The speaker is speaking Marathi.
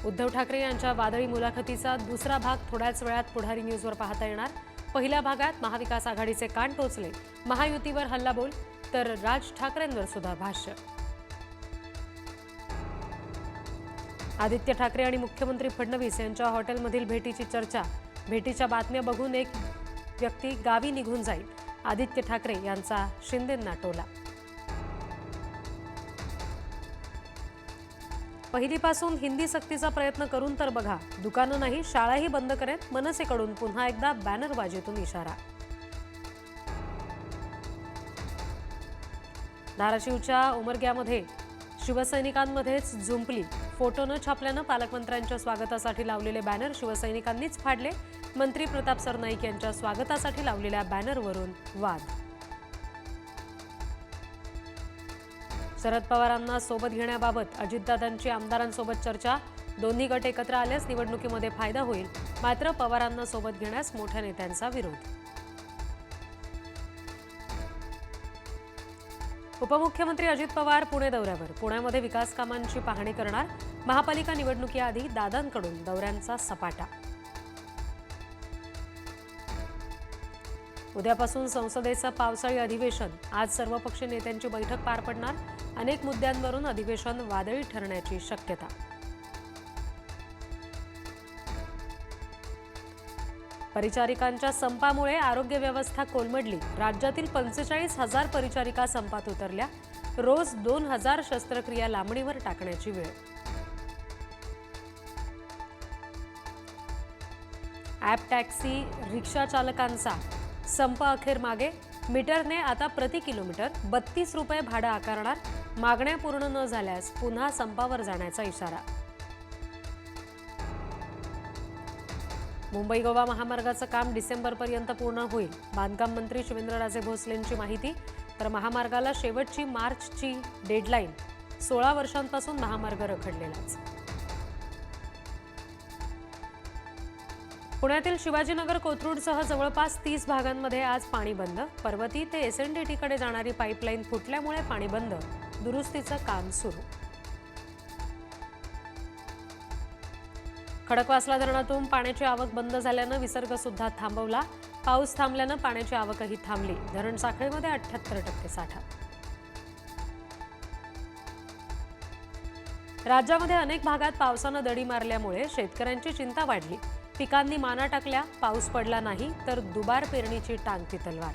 उद्धव ठाकरे यांच्या वादळी मुलाखतीचा दुसरा भाग थोड्याच वेळात पुढारी न्यूजवर पाहता येणार। पहिल्या भागात महाविकास आघाडीचे कान टोचले, महायुतीवर हल्लाबोल, तर राज ठाकरेंवर सुद्धा भाष्य। आदित्य ठाकरे आणि मुख्यमंत्री फडणवीस यांच्या हॉटेलमधील भेटीची चर्चा। भेटीच्या बातम्या बघून एक व्यक्ती गावी निघून जाईल, आदित्य ठाकरे यांचा शिंदेंना टोला। पहिलीपासून हिंदी सक्तीचा प्रयत्न करून तर बघा, दुकानं नाही शाळाही बंद करेन, मनसेकडून पुन्हा एकदा बॅनरबाजीतून इशारा। धाराशिवच्या उमरग्यामध्ये शिवसैनिकांमध्येच झुंपली, फोटो न छापल्यानं पालकमंत्र्यांच्या स्वागतासाठी लावलेले बॅनर शिवसैनिकांनीच फाडले। मंत्री प्रताप सरनाईक यांच्या स्वागतासाठी लावलेल्या बॅनरवरून वाद। शरद पवारांना सोबत घेण्याबाबत अजितदादांची आमदारांसोबत चर्चा। दोन्ही गट एकत्र आल्यास निवडणुकीमध्ये फायदा होईल, मात्र पवारांना सोबत घेण्यास मोठ्या नेत्यांचा विरोध। उपमुख्यमंत्री अजित पवार पुणे दौऱ्यावर, पुण्यामध्ये विकास कामांची पाहणी करणार। महापालिका निवडणुकीआधी दादांकडून दौऱ्यांचा सपाटा। उद्यापासून संसदेचं पावसाळी अधिवेशन, आज सर्वपक्षीय नेत्यांची बैठक पार पडणार। अनेक मुद्द्यांवरून अधिवेशन वादळी ठरण्याची शक्यता। परिचारिकांच्या संपामुळे आरोग्य व्यवस्था कोलमडली, राज्यातील 45,000 परिचारिका संपात उतरल्या। रोज 2,000 शस्त्रक्रिया लांबणीवर टाकण्याची वेळ। ॲप टॅक्सी रिक्षा चालकांचा संप अखेर मागे, मीटरने आता प्रति किलोमीटर 32 रुपये भाडं आकारणार। मागण्या पूर्ण न झाल्यास पुन्हा संपावर जाण्याचा इशारा। मुंबई गोवा महामार्गाचं काम डिसेंबरपर्यंत पूर्ण होईल, बांधकाम मंत्री शिवेंद्रराजे भोसलेंची माहिती। तर महामार्गाला शेवटची मार्चची डेडलाईन, 16 वर्षांपासून महामार्ग रखडलेलाच। पुण्यातील शिवाजीनगर कोथरूडसह जवळपास 30 भागांमध्ये आज पाणी बंद। पर्वती ते एसएनडीटीकडे जाणारी पाईपलाईन फुटल्यामुळे पाणी बंद, दुरुस्तीचं काम सुरू। खडकवासला धरणातून पाण्याची आवक बंद झाल्यानं विसर्ग सुद्धा थांबवला। पाऊस थांबल्यानं पाण्याची आवकही थांबली, धरण साखळीमध्ये 78% साठा। राज्यामध्ये अनेक भागात पावसानं दडी मारल्यामुळे शेतकऱ्यांची चिंता वाढली। पिकांनी माना टाकल्या, पाऊस पडला नाही तर दुबार पेरणीची टांगती तलवार।